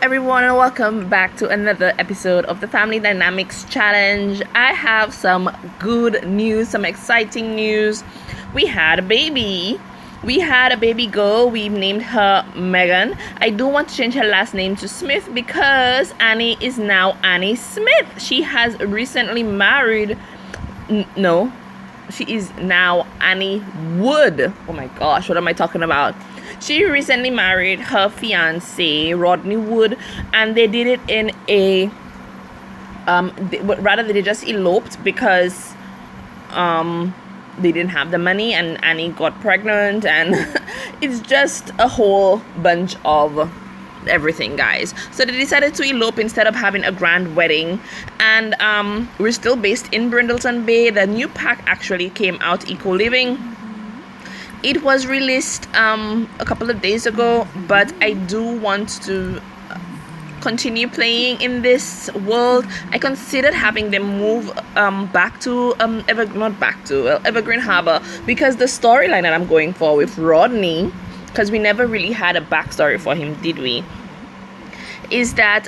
everyone, and welcome back to another episode of the Family Dynamics Challenge. I have some good news, some exciting news. We had a baby. We had a baby girl. We named her Meagan. I do want to change her last name to Smith because Annie is now Annie Smith. She has recently married. No, she is now Annie Wood. Oh my gosh, what am I talking about? She recently married her fiance Rodney Wood, and they did it in a they just eloped because they didn't have the money, and Annie got pregnant, and it's just a whole bunch of everything, guys. So they decided to elope instead of having a grand wedding, and we're still based in Brindleton Bay. The new pack actually came out, Eco Living. It was released a couple of days ago, but I do want to continue playing in this world. I considered having them move back to Evergreen Harbor, because the storyline that I'm going for with Rodney, because we never really had a backstory for him, did we? Is that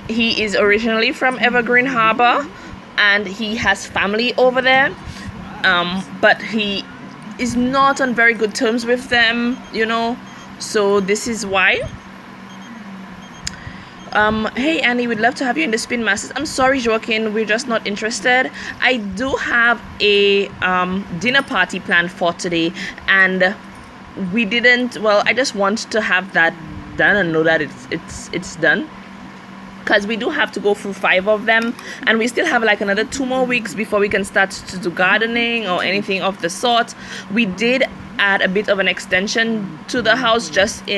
he is originally from Evergreen Harbor and he has family over there, but he is not on very good terms with them, so this is why. Hey Annie, we'd love to have you in the Spin Masters. I'm sorry, Joaquin, we're just not interested. I do have a dinner party planned for today, and I just want to have that done and know that it's done, because we do have to go through 5 of them, and we still have like another 2 more weeks before we can start to do gardening or anything of the sort. We did add a bit of an extension to the house, just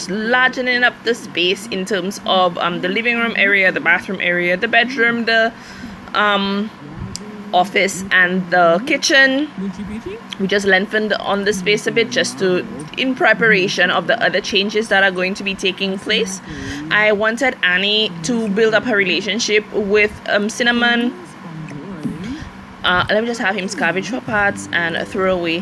largening up the space in terms of the living room area, the bathroom area, the bedroom, the office, and the kitchen. We just lengthened on the space a bit, just in preparation of the other changes that are going to be taking place. I wanted Annie to build up her relationship with Cinnamon. Let me just have him scavenge for parts and throw away.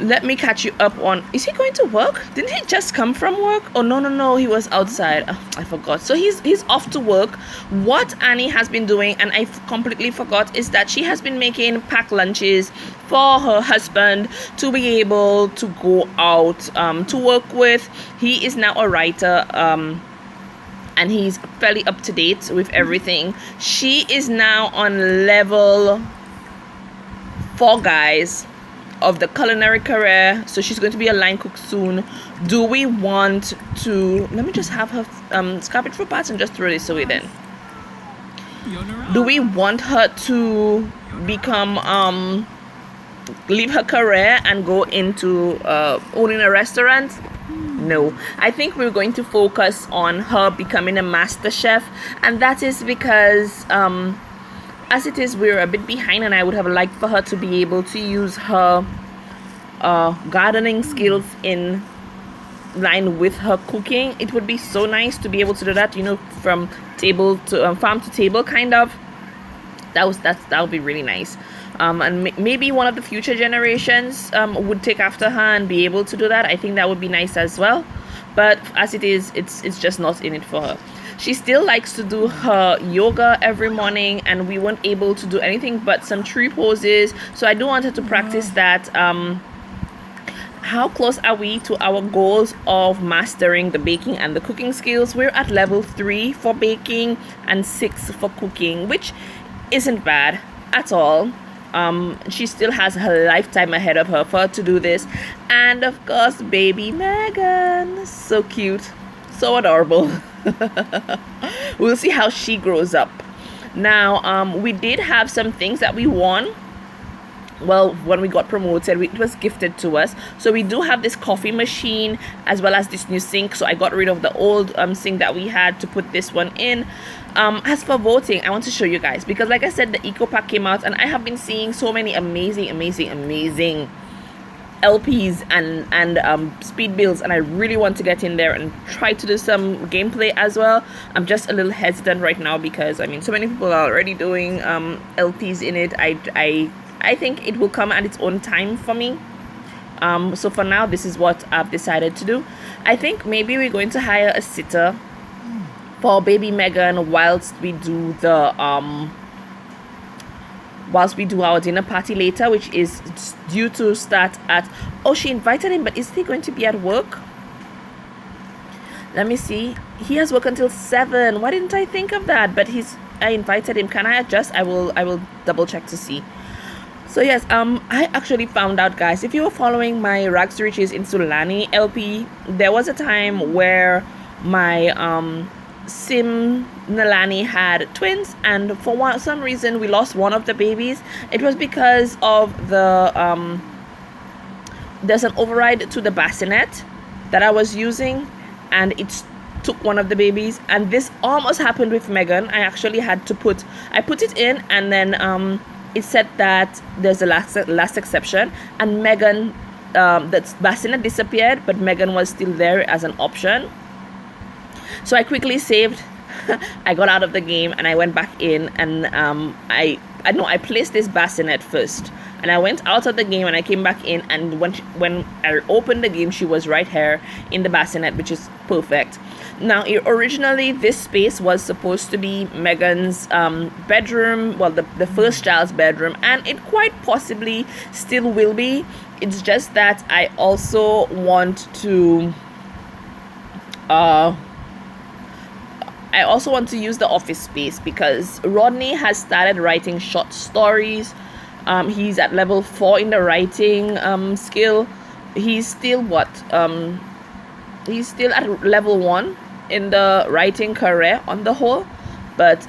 Let me catch you up on, is he going to work? Didn't he just come from work? Oh no, he was outside. I forgot. So he's off to work. What Annie has been doing, and I completely forgot, is that she has been making packed lunches for her husband to be able to go out to work with. He is now a writer, and he's fairly up to date with everything. She is now on level 4, guys, of the culinary career, so she's going to be a line cook soon. Do we want to, let me just have her scavenge for parts and just throw this away then. Do we want her to become leave her career and go into owning a restaurant? No, I think we're going to focus on her becoming a master chef, and that is because as it is, we're a bit behind, and I would have liked for her to be able to use her gardening skills in line with her cooking. It would be so nice to be able to do that, from table to farm to table, kind of. That would be really nice. And maybe one of the future generations would take after her and be able to do that. I think that would be nice as well. But as it is, it's just not in it for her. She still likes to do her yoga every morning, and we weren't able to do anything but some tree poses. So I do want her to practice that. How close are we to our goals of mastering the baking and the cooking skills? We're at level 3 for baking and 6 for cooking, which isn't bad at all. She still has her lifetime ahead of her for her to do this. And of course, baby Meagan, so cute, so adorable. We'll see how she grows up. Now, we did have some things that we won. Well, when we got promoted, it was gifted to us. So we do have this coffee machine as well as this new sink. So I got rid of the old sink that we had to put this one in. As for voting, I want to show you guys, because like I said, the eco pack came out, and I have been seeing so many amazing LPs and speed builds, and I really want to get in there and try to do some gameplay as well. I'm just a little hesitant right now because so many people are already doing LPs in it. I think it will come at its own time for me. So for now, this is what I've decided to do. I think maybe we're going to hire a sitter for baby Megan whilst we do our dinner party later, which is due to start at, oh, she invited him, but is he going to be at work? Let me see. He has work until 7. Why didn't I think of that? But I invited him. Can I adjust? I will double check to see. So yes, I actually found out, guys, if you were following my Rags to Riches in Sulani LP, there was a time where my Sim Nalani had twins, and for some reason we lost one of the babies. It was because of the there's an override to the bassinet that I was using, and it took one of the babies. And this almost happened with Megan. I actually had to put it in, and then it said that there's a last exception, and Megan, the bassinet disappeared, but Megan was still there as an option. So I quickly saved. I got out of the game and I went back in, and I placed this bassinet first, and I went out of the game and I came back in, and when I opened the game, she was right here in the bassinet, which is perfect. Now, originally this space was supposed to be Megan's bedroom, well, the first child's bedroom, and it quite possibly still will be. It's just that I also want to use the office space, because Rodney has started writing short stories. He's at level 4 in the writing skill. He's still he's still at level 1 in the writing career on the whole. But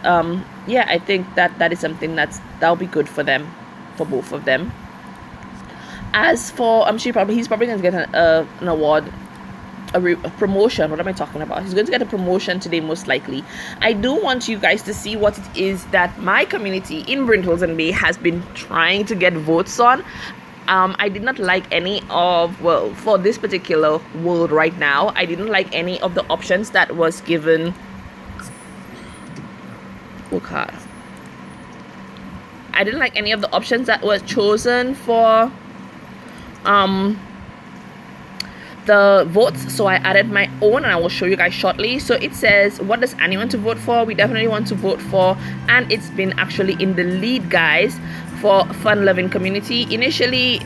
yeah, I think that is something that'll be good for them, for both of them. As for he's probably going to get an award, a promotion. What am I talking about? He's going to get a promotion today, most likely. I do want you guys to see what it is that my community in Brindles Bay has been trying to get votes on. I did not like any of, well, for this particular world right now, I didn't like any of the options that was given. Okay. I didn't like any of the options that was chosen for the votes, so I added my own, and I will show you guys shortly. So it says, what does Annie want to vote for? We definitely want to vote for, and it's been actually in the lead, guys, for fun-loving community. Initially,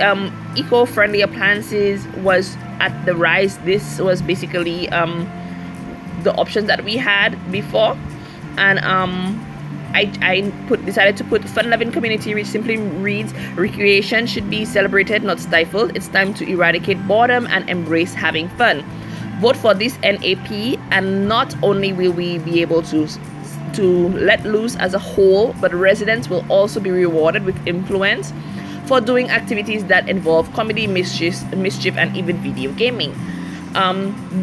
eco-friendly appliances was at the rise. This was basically the options that we had before, and I decided to put fun-loving community, which simply reads, recreation should be celebrated, not stifled. It's time to eradicate boredom and embrace having fun. Vote for this NAP, and not only will we be able to let loose as a whole, but residents will also be rewarded with influence for doing activities that involve comedy, mischief, and even video gaming.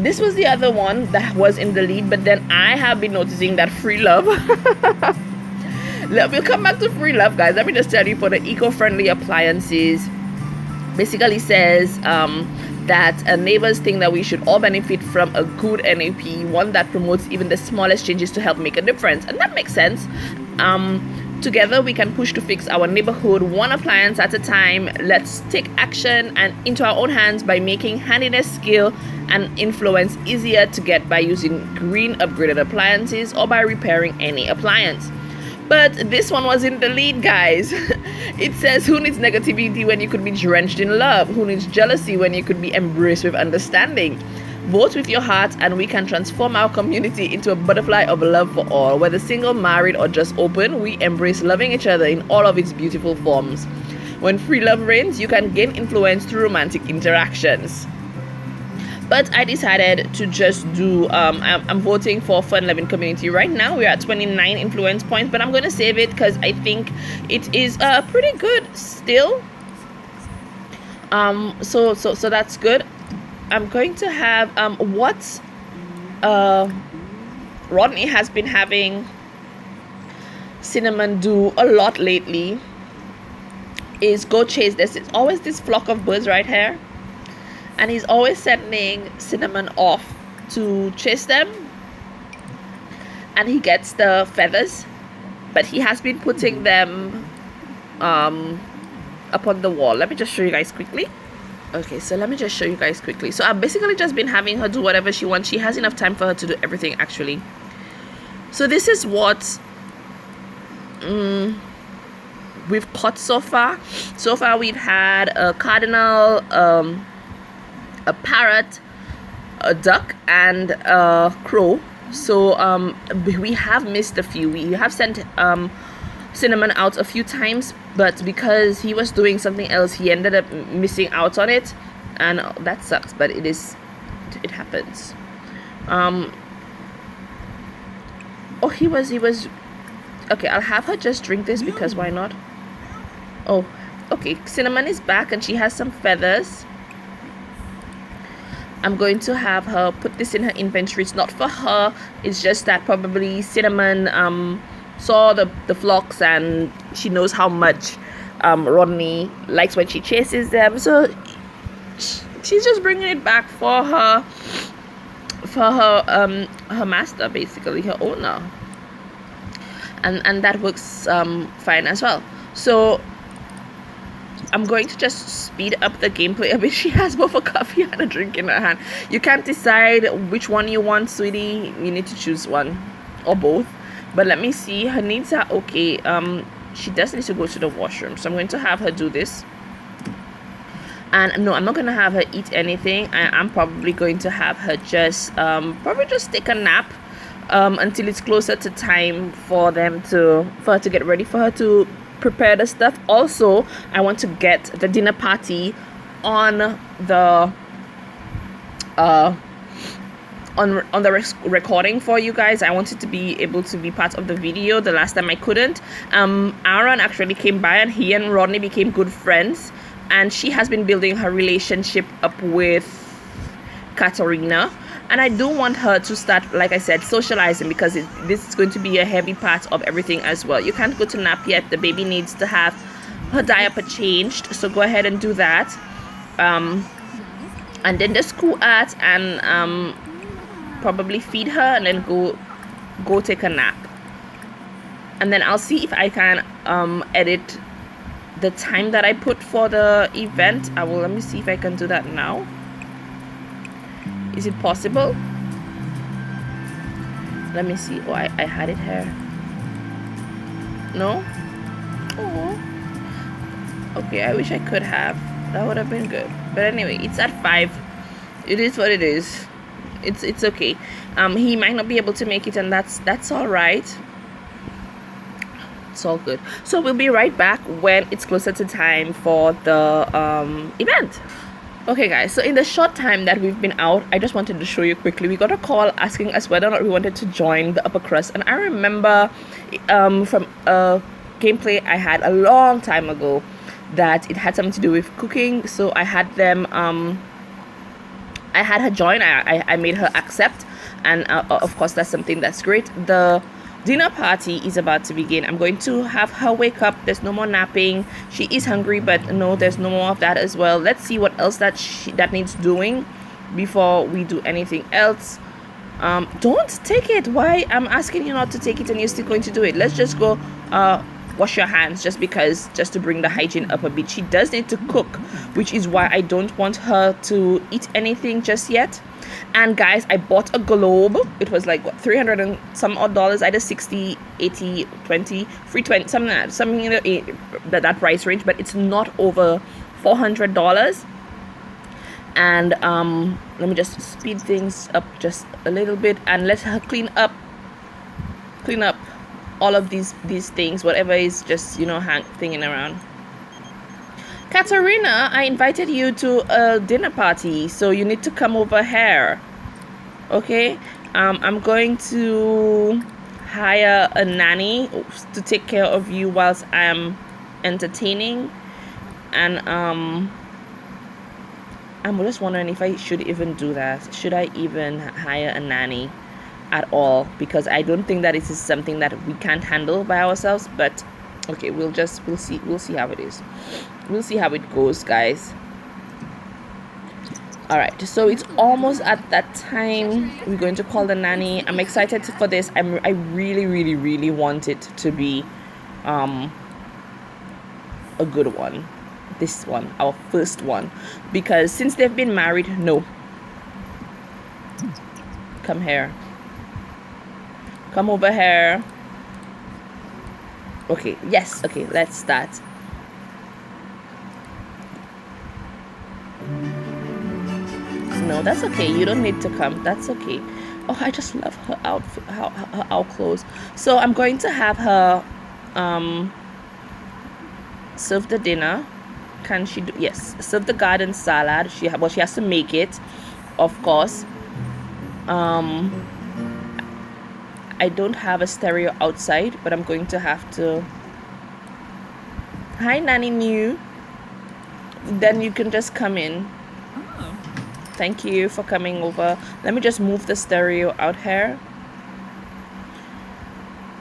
This was the other one that was in the lead, but then I have been noticing that free love. We'll come back to free love, guys. Let me just tell you, for the eco-friendly appliances, basically says that neighbors think that we should all benefit from a good NAP, one that promotes even the smallest changes to help make a difference. And that makes sense. Together we can push to fix our neighborhood one appliance at a time. Let's take action and into our own hands by making handiness, skill, and influence easier to get by using green upgraded appliances or by repairing any appliance. But this one was in the lead, guys. It says, who needs negativity when you could be drenched in love? Who needs jealousy when you could be embraced with understanding? Vote with your heart, and we can transform our community into a butterfly of love for all. Whether single, married, or just open, we embrace loving each other in all of its beautiful forms. When free love reigns, you can gain influence through romantic interactions. But I decided to just do, I'm voting for fun-loving community. Right now, we're at 29 influence points, but I'm going to save it because I think it is pretty good still. So that's good. I'm going to have, what Rodney has been having Cinnamon do a lot lately is go chase this. It's always this flock of birds right here. And he's always sending Cinnamon off to chase them. And he gets the feathers. But he has been putting them up on the wall. Let me just show you guys quickly. Okay, so let me just show you guys quickly. So I've basically just been having her do whatever she wants. She has enough time for her to do everything, actually. So this is what we've caught so far. So far we've had a cardinal, a parrot, a duck, and a crow. So we have missed a few. We have sent Cinnamon out a few times, but because he was doing something else, he ended up missing out on it, and that sucks, but it happens. Oh, he was okay. I'll have her just drink this because why not? Oh, okay. Cinnamon is back and she has some feathers. I'm going to have her put this in her inventory. It's not for her. It's just that probably Cinnamon saw the flocks and she knows how much Rodney likes when she chases them. So she's just bringing it back for her master, basically her owner. And that works fine as well. So I'm going to just speed up the gameplay a bit. She has both a coffee and a drink in her hand. You can't decide which one you want, sweetie. You need to choose one or both. But let me see. Her needs are okay. She does need to go to the washroom. So I'm going to have her do this. And no, I'm not going to have her eat anything. I'm probably going to have her just probably just take a nap until it's closer to time for her to get ready, for her to prepare the stuff. Also, I want to get the dinner party on the recording for you guys. I wanted to be able to be part of the video. The last time I couldn't. Aaron actually came by and he and Rodney became good friends, and she has been building her relationship up with Katarina. And I do want her to start, like I said, socializing, because this is going to be a heavy part of everything as well. You can't go to nap yet. The baby needs to have her diaper changed. So go ahead and do that. And then the school art and probably feed her and then go take a nap. And then I'll see if I can edit the time that I put for the event. Let me see if I can do that now. Is it possible? Let me see. Oh, I had it here. No? Oh. Okay, I wish I could have. That would have been good. But anyway, it's at 5. It is what it is. It's okay. He might not be able to make it, and that's all right. It's all good. So we'll be right back when it's closer to time for the event. Okay guys, so in the short time that we've been out, I just wanted to show you quickly. We got a call asking us whether or not we wanted to join the upper crust. And I remember from a gameplay I had a long time ago that it had something to do with cooking. So I had them, I had her join, I made her accept. And of course that's something that's great. The dinner party is about to begin. I'm going to have her wake up. There's no more napping. She is hungry, but no, there's no more of that as well. Let's see what else that needs doing before we do anything else. Don't take it. Why? I'm asking you not to take it and you're still going to do it. Let's just go wash your hands just to bring the hygiene up a bit. She does need to cook, which is why I don't want her to eat anything just yet. And guys, I bought a globe. It was like what, $300 and some odd dollars, either 60, 80, 20, free 20, something in that price range, but it's not over $400. And let me just speed things up just a little bit and let her clean up all of these things, whatever is just, you know, hanging around. Katarina, I invited you to a dinner party, so you need to come over here. Okay? I'm going to hire a nanny to take care of you whilst I'm entertaining. And I'm just wondering if I should even do that. Should I even hire a nanny at all? Because I don't think that it is something that we can't handle by ourselves, but okay, we'll see how it is. We'll see how it goes, guys. All right, so it's almost at that time. We're going to call the nanny. I'm excited for this. I really want it to be a good one. This one, our first one, because since they've been married, no. Come here. Come over here. Okay, yes, okay, let's start. No, that's okay. You don't need to come. That's okay. Oh, I just love her outfit, her out clothes. So I'm going to have her serve the dinner. Can she do? Yes, serve the garden salad. She has to make it, of course. I don't have a stereo outside, but I'm going to have to. Hi, Nanny New. Then you can just come in. Thank you for coming over. Let me just move the stereo out here.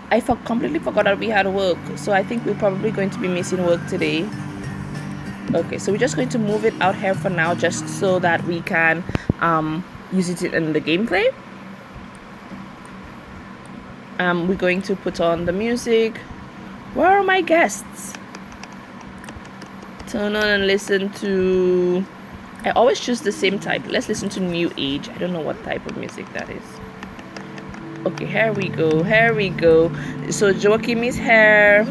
I completely forgot that we had work, so I think we're probably going to be missing work today. Okay, so we're just going to move it out here for now, just so that we can use it in the gameplay. We're going to put on the music. Where are my guests? Turn on and listen to... I always choose the same type. Let's listen to New Age. I don't know what type of music that is. Okay, here we go. Here we go. So Joachim is here.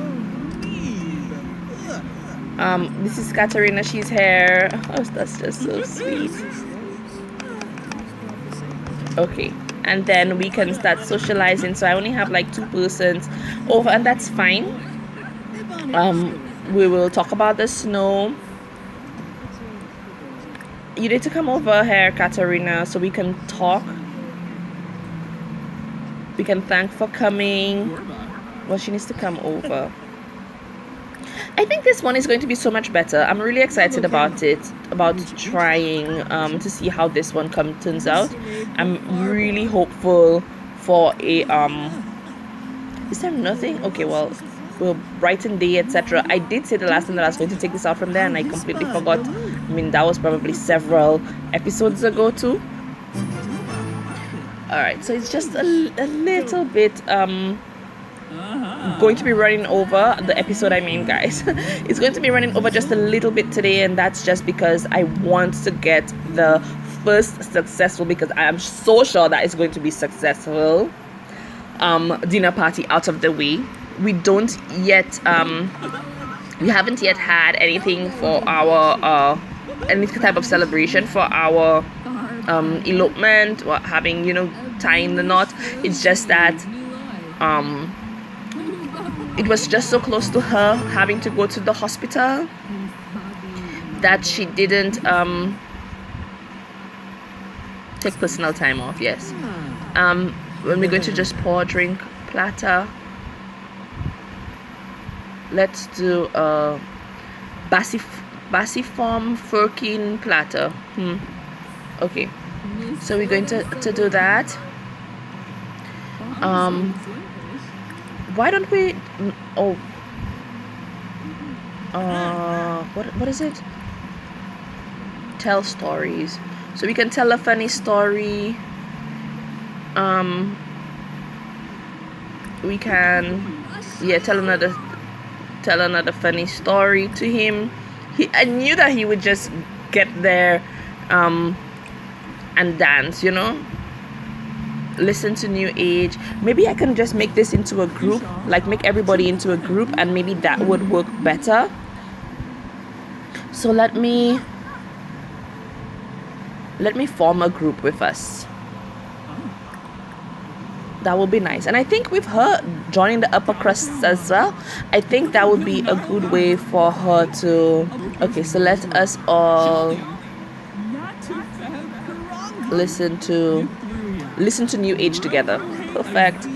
This is Katarina. She's here. Oh, that's just so sweet. Okay, and then we can start socializing. So I only have like 2 persons over, and that's fine. We will talk about the snow. You need to come over here, Katarina, so we can talk. We can thank for coming. Well, she needs to come over. I think this one is going to be so much better. I'm really excited about it, about trying to see how this one turns out. I'm really hopeful for a is there nothing? Okay, well, we'll brighten day, etc. I did say the last time that I was going to take this out from there, and I completely forgot. I mean, that was probably several episodes ago too. All right, so it's just a little bit going to be running over the episode. I mean, guys, it's going to be running over just a little bit today, and that's just because I want to get the first successful, because I am so sure that it's going to be successful, dinner party out of the way. We don't yet we haven't yet had anything for our any type of celebration for our elopement, or having, tying the knot. It's just that it was just so close to her having to go to the hospital that she didn't take personal time off. Yes. When we're going to just pour drink platter, let's do a basiform firkin platter. Okay, so we're going to do that. Why don't we what is it? Tell stories. So we can tell a funny story. We can tell another funny story to him. I knew that he would just get there and dance, listen to New Age. Maybe I can just make this into a group, like make everybody into a group, and maybe that would work better. So let me form a group with us. That would be nice. And I think with her joining the upper crust as well, I think that would be a good way for her to... Okay, so let us all listen to New Age together. Perfect.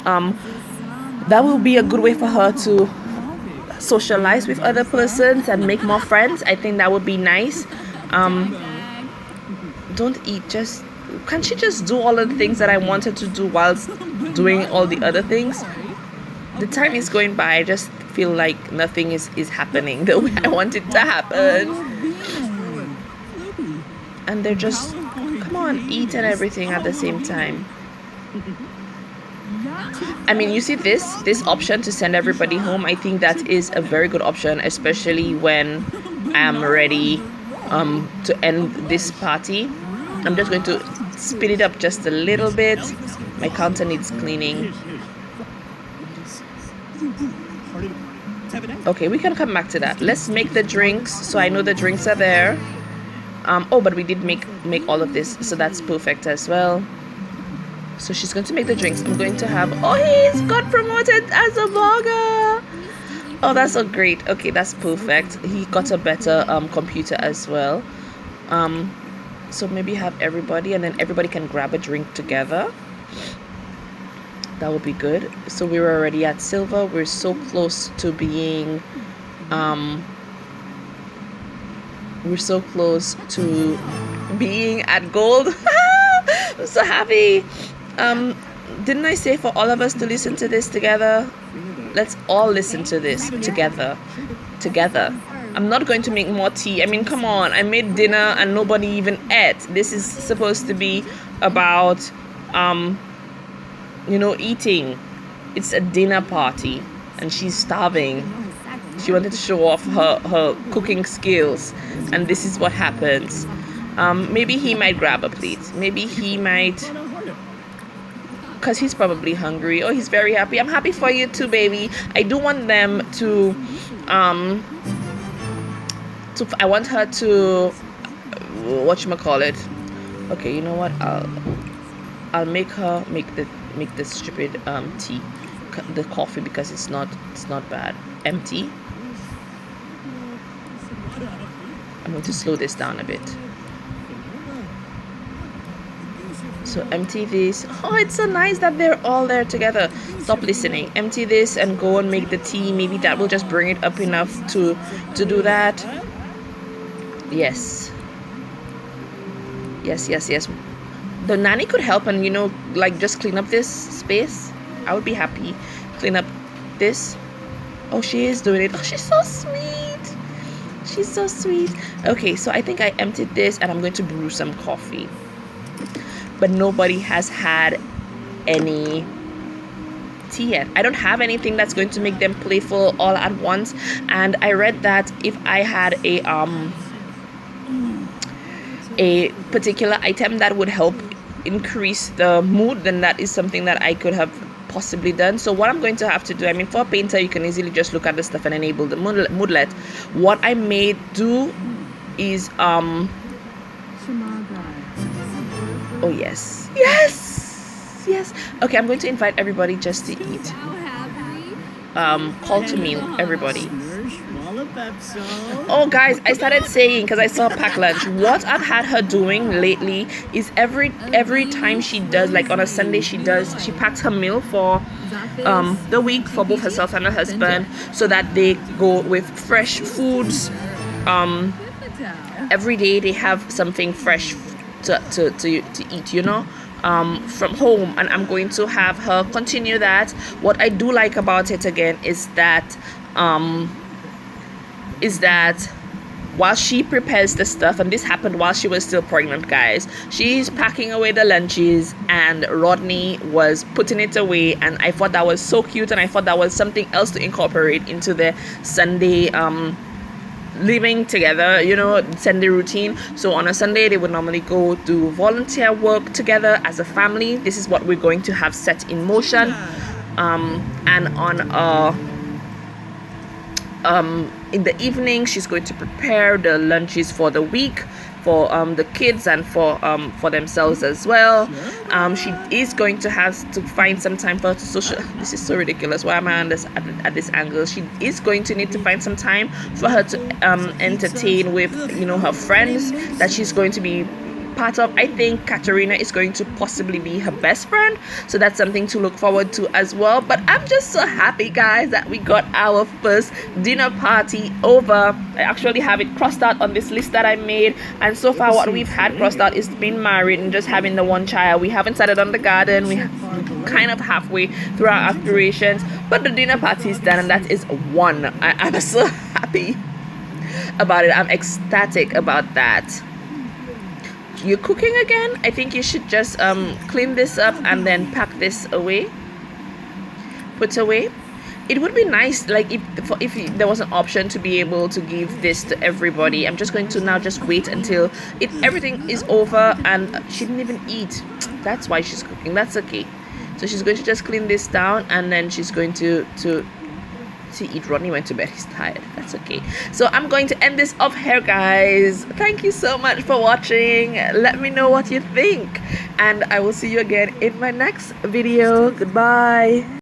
That will be a good way for her to socialize with other persons and make more friends. I think that would be nice. Don't eat, just... Can't she just do all of the things that I wanted to do whilst doing all the other things? The time is going by. I just feel like nothing is happening the way I want it to happen. And they're just, come on, eat and everything at the same time. I mean, you see this option to send everybody home. I think that is a very good option, especially when I'm ready to end this party. I'm just going to speed it up just a little bit. My counter needs cleaning. Okay, we can come back to that. Let's make the drinks, so I know the drinks are there. Oh, but we did make all of this, so that's perfect as well. So she's going to make the drinks. I'm going to have, oh, he's got promoted as a vlogger. Oh, that's so great. Okay, that's perfect. He got a better computer as well. So maybe have everybody, and then everybody can grab a drink together. That would be good. So we're already at silver. We're so close to being we're so close to being at gold. I'm so happy. Didn't I say for all of us to listen to this together? Let's all listen to this together. I'm not going to make more tea. I mean, come on. I made dinner and nobody even ate. This is supposed to be about eating. It's a dinner party and she's starving. She wanted to show off her cooking skills, and this is what happens. Maybe he might grab a plate. Maybe he might, because he's probably hungry. Oh, he's very happy. I'm happy for you too, baby. I do want them to I want her to whatchamacallit. Okay, you know what? I'll make her make the stupid tea, the coffee, because it's not bad. Empty. I'm going to slow this down a bit. So empty this. Oh, it's so nice that they're all there together. Stop listening. Empty this and go and make the tea. Maybe that will just bring it up enough to do that. Yes. The nanny could help and just clean up this space. I would be happy. Clean up this. Oh, she is doing it. Oh, she's so sweet. Okay, so I think I emptied this and I'm going to brew some coffee. But nobody has had any tea yet. I don't have anything that's going to make them playful all at once. And I read that if I had a particular item that would help increase the mood, then that is something that I could have possibly done. So what I'm going to have to do, I mean, for a painter you can easily just look at the stuff and enable the moodlet. What I may do is oh yes, okay, I'm going to invite everybody just to eat. Call to meal, everybody. Oh guys, I started saying, because I saw pack lunch, what I've had her doing lately is every time she does, like on a Sunday, she packs her meal for the week for both herself and her husband, so that they go with fresh foods. Every day they have something fresh to eat, from home, and I'm going to have her continue that. What I do like about it again is that while she prepares the stuff, and this happened while she was still pregnant, guys, she's packing away the lunches and Rodney was putting it away, and I thought that was so cute, and I thought that was something else to incorporate into the Sunday living together, Sunday routine. So on a Sunday they would normally go do volunteer work together as a family. This is what we're going to have set in motion. And on in the evening she's going to prepare the lunches for the week for the kids and for themselves as well. She is going to have to find some time for social. This is so ridiculous. Why am I on this at this angle? She is going to need to find some time for her to entertain with her friends that she's going to be part of. I think Katerina is going to possibly be her best friend, so that's something to look forward to as well. But I'm just so happy, guys, that we got our first dinner party over. I actually have it crossed out on this list that I made, and so far what we've had crossed out is being married and just having the one child. We haven't started on the garden. We kind of halfway through our aspirations, but the dinner party is done, and that is one. I'm so happy about it. I'm ecstatic about that. You're cooking again? I think you should just clean this up and then pack this away, put away. It would be nice, like if there was an option to be able to give this to everybody. I'm just going to now just wait until everything is over, and she didn't even eat. That's why she's cooking. That's okay. So she's going to just clean this down, and then she's going to eat. Rodney went to bed. He's tired. That's okay. So I'm going to end this off here, guys. Thank you so much for watching. Let me know what you think, and I will see you again in my next video. Goodbye.